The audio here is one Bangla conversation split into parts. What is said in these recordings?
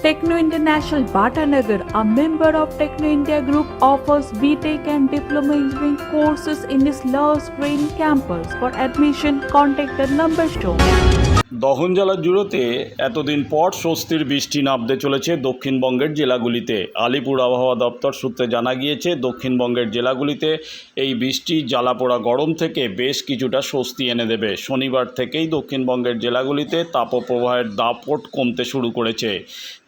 Techno International Bhatanagar, a member of Techno India Group, offers BTech and Diploma Engineering courses in its Love Green campus. For admission, contact the number shown. দহন জেলার জুড়োতে এতদিন পর স্বস্তির বৃষ্টি নামতে চলেছে দক্ষিণবঙ্গের জেলাগুলিতে। আলিপুর আবহাওয়া দপ্তর সূত্রে জানা গিয়েছে, দক্ষিণবঙ্গের জেলাগুলিতে এই বৃষ্টি জ্বালাপোড়া গরম থেকে বেশ কিছুটা স্বস্তি এনে দেবে। শনিবার থেকেই দক্ষিণবঙ্গের জেলাগুলিতে তাপপ্রবাহের দাপট কমতে শুরু করেছে।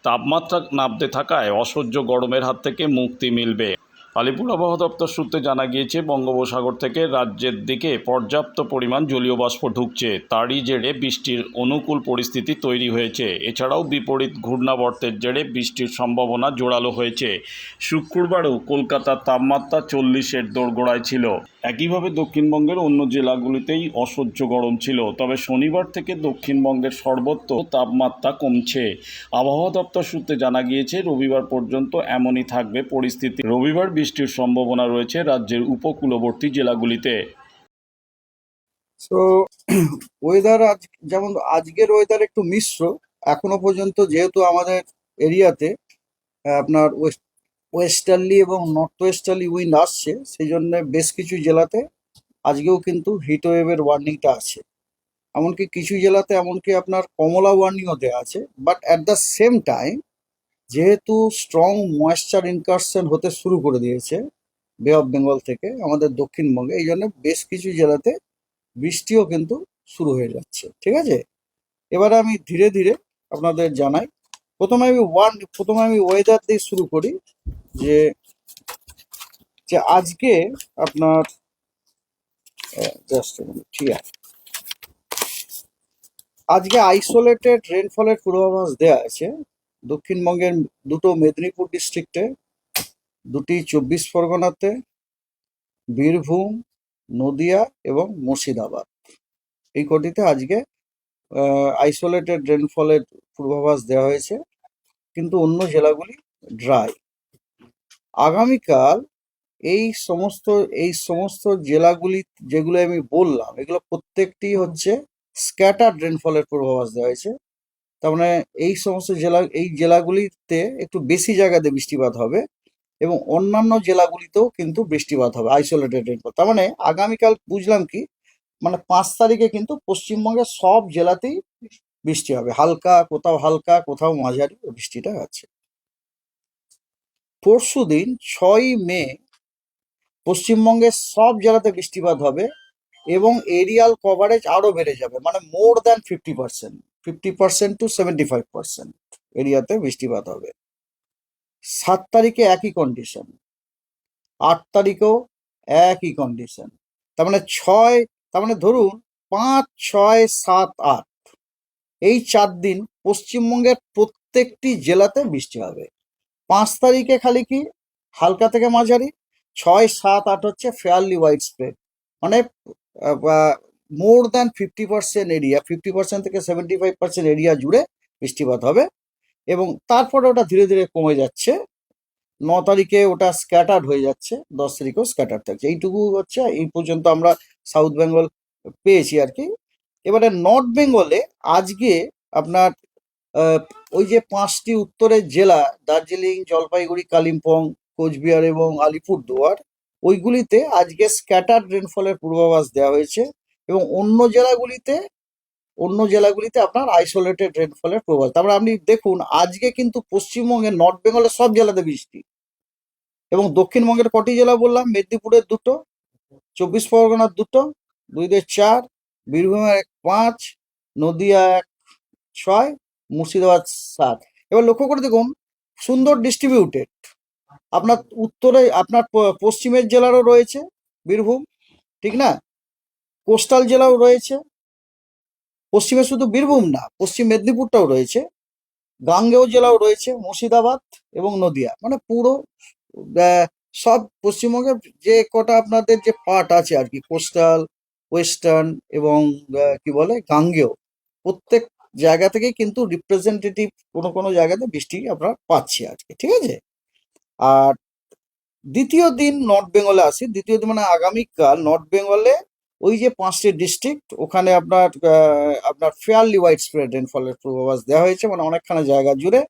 তাপমাত্রা নামতে থাকায় অসহ্য গরমের হাত থেকে মুক্তি মিলবে। আলিপুর আবহাওয়া দপ্তর সূত্রে জানা গিয়েছে, বঙ্গোপসাগর থেকে রাজ্যের দিকে পর্যাপ্ত পরিমাণ জলীয় বাষ্প ঢুকছে, তারই জেরে বৃষ্টির অনুকূল পরিস্থিতি তৈরি হয়েছে। এছাড়াও বিপরীত ঘূর্ণাবর্তের জেরে বৃষ্টির সম্ভাবনা জোরালো হয়েছে। শুক্রবারও কলকাতার তাপমাত্রা 40-এর দোরগোড়ায় ছিল। একইভাবে দক্ষিণবঙ্গের অন্য জেলাগুলিতেই অসহ্য গরম ছিল। তবে শনিবার থেকে দক্ষিণবঙ্গের সর্বত্র তাপমাত্রা কমছে। আবহাওয়া দপ্তর সূত্রে জানা গিয়েছে, রবিবার পর্যন্ত এমনই থাকবে পরিস্থিতি। রবিবার বৃষ্টির সম্ভাবনা রয়েছে রাজ্যের উপকূলবর্তী জেলাগুলিতে। সো ওয়েদার যেমন আজকের ওয়েদার একটু মিশ্র এখনো পর্যন্ত, যেহেতু আমাদের এরিয়াতে আপনার ওয়েস্টার্লি এবং নর্থ ওয়েস্টার্লি উইন্ড আসছে, সেই জন্য বেশ কিছু জেলাতে আজকেও কিন্তু হিট ওয়েভের ওয়ার্নিংটা আছে। এমনকি কিছু জেলাতে এমনকি আপনার কমলা ওয়ার্নিংও দেওয়া আছে। But at the same time, যেহেতু স্ট্রং ময়েশ্চার ইনকারশন হতে শুরু করে দিয়েছে বে অফ বেঙ্গল থেকে আমাদের দক্ষিণবঙ্গে, এই জন্য বেশ কিছু জেলাতে বৃষ্টিও কিন্তু শুরু হয়ে যাচ্ছে। ঠিক আছে, এবারে আমি ধীরে ধীরে আপনাদের জানাই। প্রথমে আমি ওয়েদার দিয়ে শুরু করি। যে যে আজকে আপনার জাস্ট ঠিক আছে, আজকে আইসোলেটেড রেনফলের পূর্বাভাস দেওয়া আছে দক্ষিণবঙ্গের দুটো মেদিনীপুর ডিস্ট্রিক্টে, দুটি 24 পরগনাতে, বীরভূম, নদিয়া এবং মুর্শিদাবাদ, এই কটিতে আজকে আইসোলেটেড রেনফলের পূর্বাভাস দেওয়া হয়েছে, কিন্তু অন্য জেলাগুলি ড্রাই। আগামীকাল এই সমস্ত জেলাগুলি যেগুলো আমি বললাম, এগুলো প্রত্যেকটি হচ্ছে স্ক্যাটার্ড রেনফলের পূর্বাভাস দেওয়া হয়েছে। তার মানে এই জেলাগুলিতে একটু বেশি জায়গাতে বৃষ্টিপাত হবে এবং অন্যান্য জেলাগুলিতেও কিন্তু বৃষ্টিপাত হবে আইসোলেটেড রেনফল। তার মানে আগামীকাল বুঝলাম কি, মানে 5 তারিখে কিন্তু পশ্চিমবঙ্গের সব জেলাতেই বৃষ্টি হবে, হালকা কোথাও মাঝারি বৃষ্টিটা আছে। পরশুদিন 6 মে পশ্চিমবঙ্গের সব জেলাতে বৃষ্টিপাত হবে এবং এরিয়াল কভারেজ আরো বেড়ে যাবে, মানে মোর দ্যান 50% টু 75% এরিয়াতে বৃষ্টিপাত হবে। 7 তারিখে একই কন্ডিশন, 8 তারিখেও একই কন্ডিশন। তার মানে ধরুন 5, 6, 7, 8 এই 4 দিন পশ্চিমবঙ্গের প্রত্যেকটি জেলাতে বৃষ্টি হবে। 5 তারিখে খালি কি হালকা থেকে মাঝারি, 6, 7, 8 হচ্ছে ফেয়ারলি ওয়াইড স্প্রেড, মানে মোর দ্যান 50% এরিয়া, 50% থেকে 75% এরিয়া জুড়ে বৃষ্টিপাত হবে এবং তারপরে ওটা ধীরে ধীরে কমে যাচ্ছে। 9 তারিখে ওটা স্ক্যাটার্ড হয়ে যাচ্ছে, 10 তারিখেও স্ক্যাটার্ড থাকছে। এইটুকু হচ্ছে এই পর্যন্ত আমরা সাউথ বেঙ্গল পেয়েছি আর কি। এবারে নর্থ বেঙ্গলে আজকে আপনার ওই যে 5টি উত্তরের জেলা, দার্জিলিং, জলপাইগুড়ি, কালিম্পং, কোচবিহার এবং আলিপুরদুয়ার, ওইগুলিতে আজকে স্ক্যাটার্ড রেনফলের পূর্বাভাস দেওয়া হয়েছে এবং অন্য জেলাগুলিতে আপনার আইসোলেটেড রেনফলের পূর্বাভাস। তারপরে আপনি দেখুন, আজকে কিন্তু পশ্চিমবঙ্গের নর্থ বেঙ্গলের সব জেলাতে বৃষ্টি এবং দক্ষিণবঙ্গের কটি জেলা বললাম, মেদিনীপুরের 2টো, 24 পরগনার 2টো, 2-4, বীরভূমের 5, নদিয়া 6, মুর্শিদাবাদ 7। এবার লক্ষ্য করে দেখুন, সুন্দর ডিস্ট্রিবিউটেড। আপনার উত্তরে আপনার পশ্চিমের জেলারও রয়েছে বীরভূম, ঠিক না, কোস্টাল জেলাও রয়েছে, পশ্চিমে শুধু বীরভূম না, পশ্চিম মেদিনীপুরটাও রয়েছে, গাঙ্গেয় জেলাও রয়েছে, মুর্শিদাবাদ এবং নদিয়া, মানে পুরো সব পশ্চিমবঙ্গের যে কটা আপনাদের যে পার্ট আছে আর কি, কোস্টাল, ওয়েস্টার্ন এবং কি বলে গাঙ্গেয়, প্রত্যেক জায়গা থেকেই কিন্তু রিপ্রেজেন্টেটিভ কোনো জায়গাতে বৃষ্টি আমরা পাচ্ছি আজকে। ঠিক আছে, আর দ্বিতীয় দিন নর্থ বেঙ্গলে আসি। দ্বিতীয় দিন মানে আগামীকাল নর্থ বেঙ্গলে ওই যে 5টি ডিস্ট্রিক্ট, ওখানে আপনার ফেয়ারলি ওয়াইড স্প্রেড রেনফলের পূর্বাভাস দেওয়া হয়েছে, মানে অনেকখানি জায়গা জুড়ে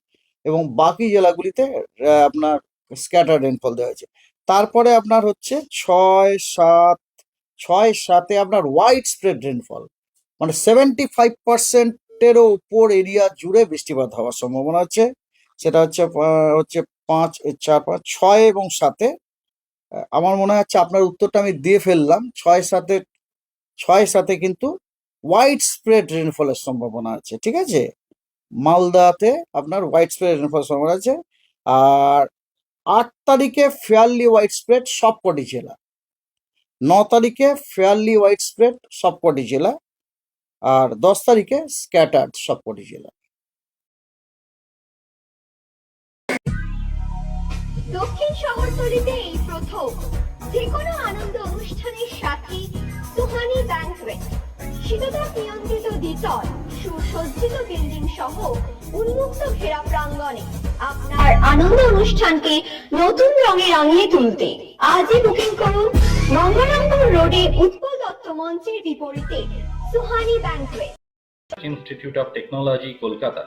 এবং বাকি জেলাগুলিতে আপনার স্ক্যাটার রেনফল দেওয়া হয়েছে। তারপরে আপনার হচ্ছে 6-7 আপনার ওয়াইড স্প্রেড রেনফল, মানে 75%-এরও উপর এরিয়া জুড়ে বৃষ্টিপাত হওয়ার সম্ভাবনা আছে। সেটা হচ্ছে 5, 4, 5, 6 এবং 7-এ। আমার মনে হচ্ছে আপনার উত্তরটা আমি দিয়ে ফেললাম। 6-7-এ কিন্তু ওয়াইড স্প্রেড রেনফলের সম্ভাবনা আছে, ঠিক আছে। মালদাতে আপনার ওয়াইড স্প্রেড রেনফলের সম্ভাবনা আছে। আর 8 তারিখে ফেয়ারলি ওয়াইড স্প্রেড সবকটি জেলা, 9 তারিখে ফেয়ারলি ওয়াইড স্প্রেড সবকটি জেলা, আর 10 তারিখে স্ক্যাটার্ড সবকটি জেলা। দক্ষিণ শহরতলিতে এই প্রথম যে কোনো আনন্দ অনুষ্ঠানের সাথে সুহানি ব্যাংকুয়েট, শীততাপ নিয়ন্ত্রিত দ্বিতল সুসজ্জিত বিল্ডিং সহ উন্মুক্ত ঘেরা প্রাঙ্গণে আপনার আনন্দ অনুষ্ঠানকে নতুন রঙে রাঙিয়ে তুলতে আজই বুকিং করুন গঙ্গারামপুর রোডে উৎপল দত্ত মঞ্চের বিপরীতে Suhani banquet. Institute of Technology, Kolkata,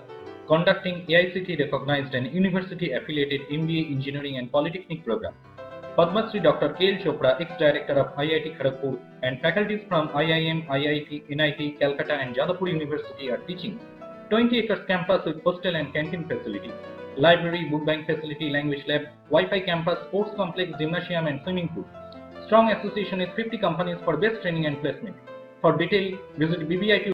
conducting AICT recognized and university affiliated MBA Engineering and Polytechnic program. Padma Shri Dr. K.L. Chopra, ex-director of IIT Kharagpur, and faculties from IIM, IIT, NIT, Calcutta and Jadavpur University are teaching. 20 acres campus with hostel and canteen facility, library, book bank facility, language lab, Wi-Fi campus, sports complex, gymnasium and swimming pool. Strong association with 50 companies for best training and placement. For detail, visit BBIT.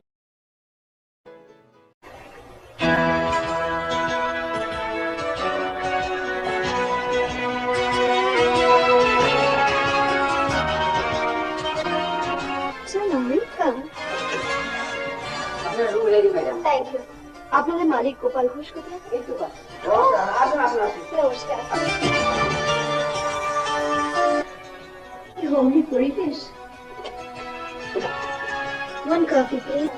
Thank you. আপনাদের মালিক গোপাল ঘোষ কোথায়? নমস্কার। হোমলি পরিবেশ। One coffee, please.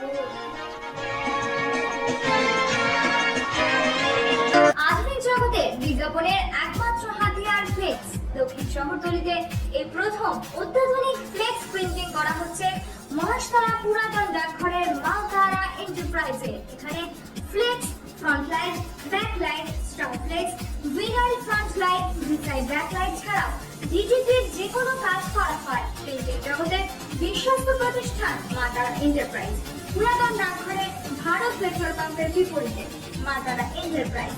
আধুনিক জগতে বিজ্ঞাপনের একমাত্র হাতিয়ার ফ্লেক্স। দক্ষিণ শহরতলিতে এই প্রথম অত্যাধুনিক ফ্লেক্স প্রিন্টিং করা হচ্ছে মহাশতলা পুরাতন ডাকঘরের মালতারা এন্টারপ্রাইজে। এখানে flex, front light, back light, star flex, vinyl front light, besides back light ছাড়াও ডিজিটির যে কোনো কাজ করা হয়। প্রিন্টিং জগতে বিশ্বস্ত প্রতিষ্ঠান মালতারা এন্টারপ্রাইজ, পুরাতন ডাকঘরে ভারত পেট্রোল পাম্পের বিপরীতে মালতারা এন্টারপ্রাইজ।